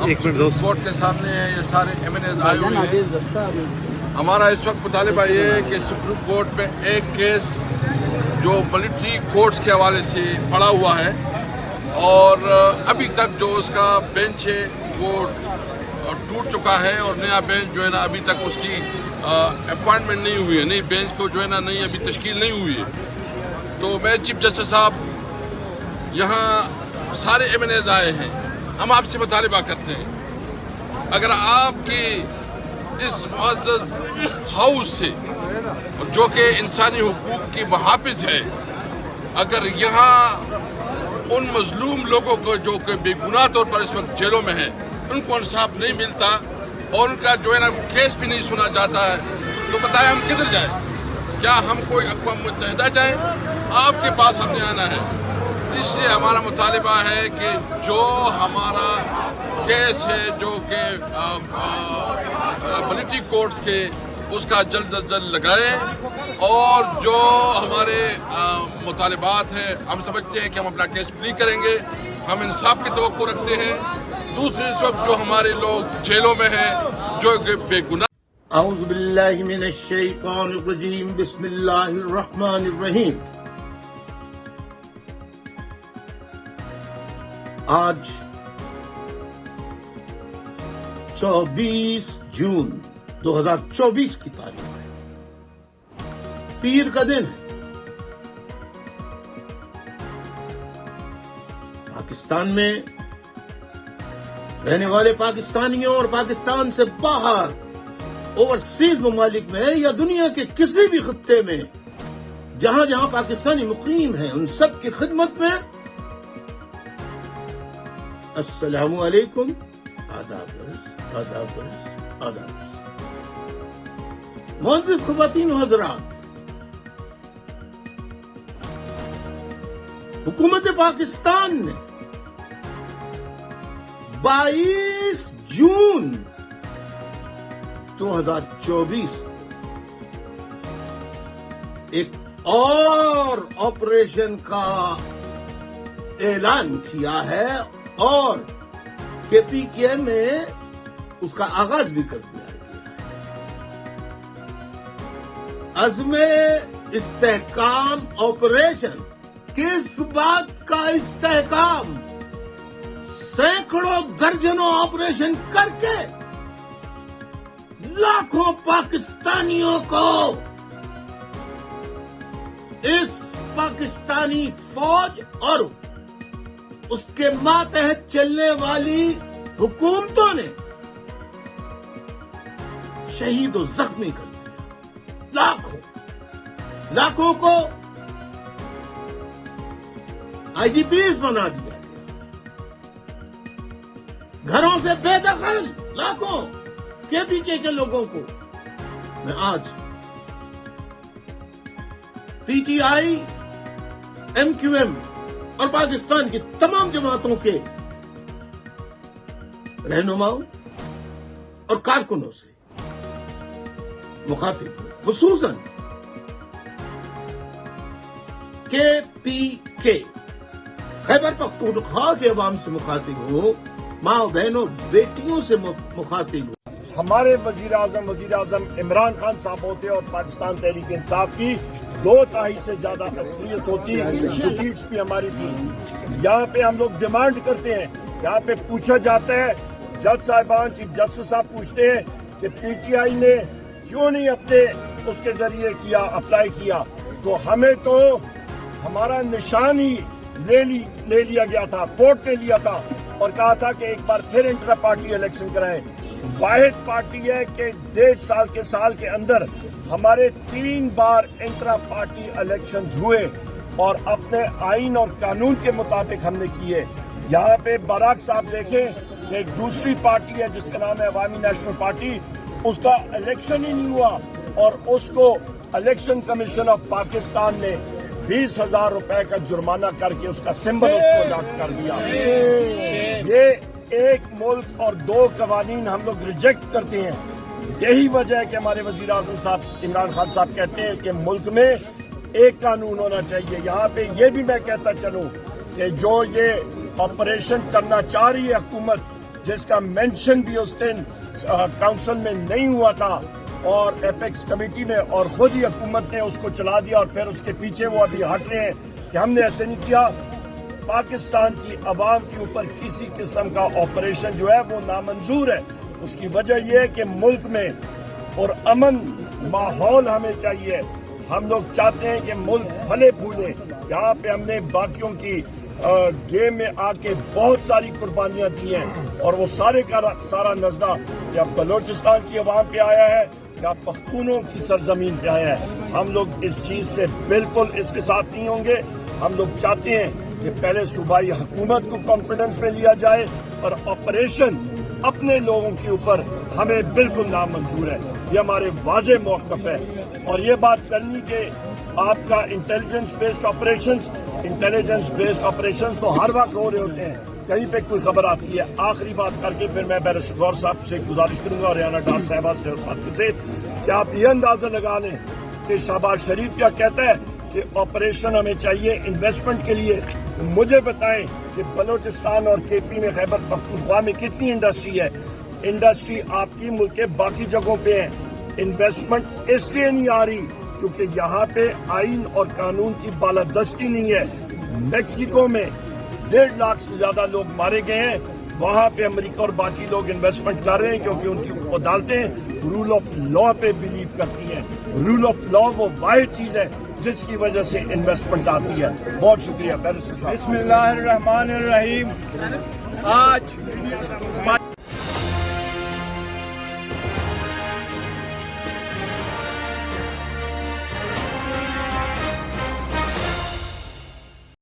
Court के सामने है, ये सारे एमएनएस आए हुए हैं। हमारा इस वक्त मुतालिबा ये है कि सुप्रीम कोर्ट में एक केस जो मिलिट्री कोर्ट्स के हवाले से पड़ा हुआ है और अभी तक जो उसका बेंच है वो टूट चुका है और नया बेंच जो है ना अभी तक उसकी अपॉइंटमेंट नहीं हुई है, नई बेंच को जो है ना नई अभी तश्कील नहीं हुई है। तो मैं चीफ जस्टिस साहब यहाँ सारे एमएनएस आए हैं, हम आपसे मुतालिबा करते हैं अगर आपकी इस मुअज़्ज़ज़ हाउस से जो कि इंसानी हुकूक की मुहाफ़िज़ है, अगर यहाँ उन मज़लूम लोगों को जो कि बेगुनाह तौर पर इस वक्त जेलों में हैं उनको इंसाफ नहीं मिलता और उनका जो है ना केस भी नहीं सुना जाता है, तो बताएं हम किधर जाएं? क्या हम कोई अक़वाम मुत्तहिदा जाएं? आपके पास हमने आना है। इसलिए हमारा मुतालिबा है कि जो हमारा केस है जो कि मिलिट्री कोर्ट के उसका जल्द अज जल्द लगाएं और जो हमारे मुतालिबात हैं हम समझते हैं कि हम अपना केस प्ली करेंगे, हम इंसाफ की तवक्को रखते हैं। दूसरे इस वक्त जो हमारे लोग जेलों में हैं जो कि बेगुनाह। औज़ु बिल्लाहि मिनश शैतानिर रजीम, बिस्मिल्लाहिर रहमानिर रहीम। आज 24 जून 2024 की तारीख है, पीर का दिन है। पाकिस्तान में रहने वाले पाकिस्तानियों और पाकिस्तान से बाहर ओवरसीज ममालिक में या दुनिया के किसी भी खित्ते में जहां जहां पाकिस्तानी मुकीम हैं उन सब की खिदमत में अस्सलामु अलैकुम, आदाब आदाब। मुअज़्ज़िज़ ख़वातीन व हज़रात, हुकूमत पाकिस्तान ने 22 जून 2024 एक और ऑपरेशन का ऐलान किया है और केपीके में उसका आगाज भी कर दिया है। अज़्मे इस्तेहकाम ऑपरेशन, किस बात का इस्तेहकाम? सैकड़ों दर्जनों ऑपरेशन करके लाखों पाकिस्तानियों को इस पाकिस्तानी फौज और उसके मातहत चलने वाली हुकूमतों ने शहीद और जख्मी कर दिया। लाखों को आईजीपीस बना दिया, घरों से बेदखल लाखों केपीके के लोगों को। मैं आज पीटीआई, एमक्यूएम और पाकिस्तान की तमाम जमातों के रहनुमाओं और कारकुनों से मुखातिब हूं, खुसूसन केपीके खैबर पख्तूनख्वा के अवाम से मुखातिब हूं, माँ बहनों बेटियों से मुखातिब हूं। हमारे वजीर आजम इमरान खान साहब होते और पाकिस्तान तहरीक इंसाफ की 2/3 से ज्यादा अक्सरियत होती, तो सीट्स भी हमारी थी। यहाँ पे हम लोग डिमांड करते हैं, यहाँ पे पूछा जाता है, जज साहिबान, चीफ जस्टिस साहब पूछते हैं कि पीटीआई ने क्यों नहीं अपने उसके जरिए किया, अप्लाई किया। तो हमें तो हमारा निशान ही ले लिया गया था, कोर्ट ने लिया था और कहा था कि एक बार फिर इंट्रा पार्टी इलेक्शन कराएं। वाहिद पार्टी है कि 1.5 साल के अंदर हमारे 3 बार इंट्रा पार्टी इलेक्शंस हुए और अपने आइन और कानून के मुताबिक हमने किए। यहाँ पे बराक साहब देखें कि एक दूसरी पार्टी है जिसका नाम है अवामी नेशनल पार्टी, उसका इलेक्शन ही नहीं हुआ और उसको इलेक्शन कमीशन ऑफ पाकिस्तान ने 20,000 रुपए का जुर्माना करके उसका सिंबल उसको लॉक कर दिया। ये एक मुल्क और 2 कवानीन हम लोग रिजेक्ट करते हैं। यही वजह है कि हमारे वजीर आजम साहब इमरान खान साहब कहते हैं कि मुल्क में एक कानून होना चाहिए। यहाँ पे ये भी मैं कहता चलूं कि जो ये ऑपरेशन करना चाह रही है हुकूमत, جس کا مینشن بھی اس دن کاؤنسل میں نہیں ہوا تھا اور ایپیکس کمیٹی میں، اور خود ہی حکومت نے اس کو چلا دیا، اور پھر اس کے پیچھے وہ ابھی ہٹ رہے ہیں کہ ہم نے ایسے نہیں کیا۔ پاکستان کی عوام کے اوپر کسی قسم کا آپریشن جو ہے وہ نامنظور ہے۔ اس کی وجہ یہ ہے کہ ملک میں اور امن ماحول ہمیں چاہیے۔ ہم لوگ چاہتے ہیں کہ ملک پھلے پھولے۔ یہاں پہ ہم نے باقیوں کی گیم میں آ کے بہت ساری قربانیاں دی ہیں، اور وہ سارے کا سارا نظرہ یا بلوچستان کی عوام پہ آیا ہے یا پختونوں کی سرزمین پہ آیا ہے۔ ہم لوگ اس چیز سے بالکل اس کے ساتھ نہیں ہوں گے۔ ہم لوگ چاہتے ہیں کہ پہلے صوبائی حکومت کو کانفیڈنس میں لیا جائے، اور آپریشن اپنے لوگوں کے اوپر ہمیں بالکل نامنظور ہے۔ یہ ہمارے واضح موقف ہے، اور یہ بات کرنی کہ آپ کا انٹیلیجنس بیسڈ آپریشنز تو ہر وقت ہو رہے ہوتے ہیں، کہیں پہ کوئی خبر آتی ہے۔ آخری بات کر کے پھر میں بیرسٹر غور صاحب سے گزارش کروں گا اور ریانہ ڈار صاحبہ سے اور ساتھیوں سے کہ آپ یہ اندازہ لگا لیں کہ شہباز شریف کیا کہتا ہے کہ آپریشن ہمیں چاہیے انویسٹمنٹ کے لیے۔ مجھے بتائیں کہ بلوچستان اور کے پی میں خیبر پختونخوا میں کتنی انڈسٹری ہے؟ انڈسٹری آپ کی ملک کے باقی جگہوں پہ ہے۔ انویسٹمنٹ اس لیے نہیں آ رہی کیونکہ یہاں پہ آئین اور قانون کی بالادستی نہیں ہے۔ میکسیکو میں 1.5 لاکھ سے زیادہ لوگ مارے گئے ہیں، وہاں پہ امریکہ اور باقی لوگ انویسٹمنٹ کر رہے ہیں کیونکہ ان کی عدالتیں رول آف لا پہ بلیو کرتی ہیں۔ رول آف لا وہ واحد چیز ہے جس کی وجہ سے انویسٹمنٹ آتی ہے۔ بہت شکریہ بیرسٹر صاحب۔ بسم اللہ الرحمن الرحیم۔ آج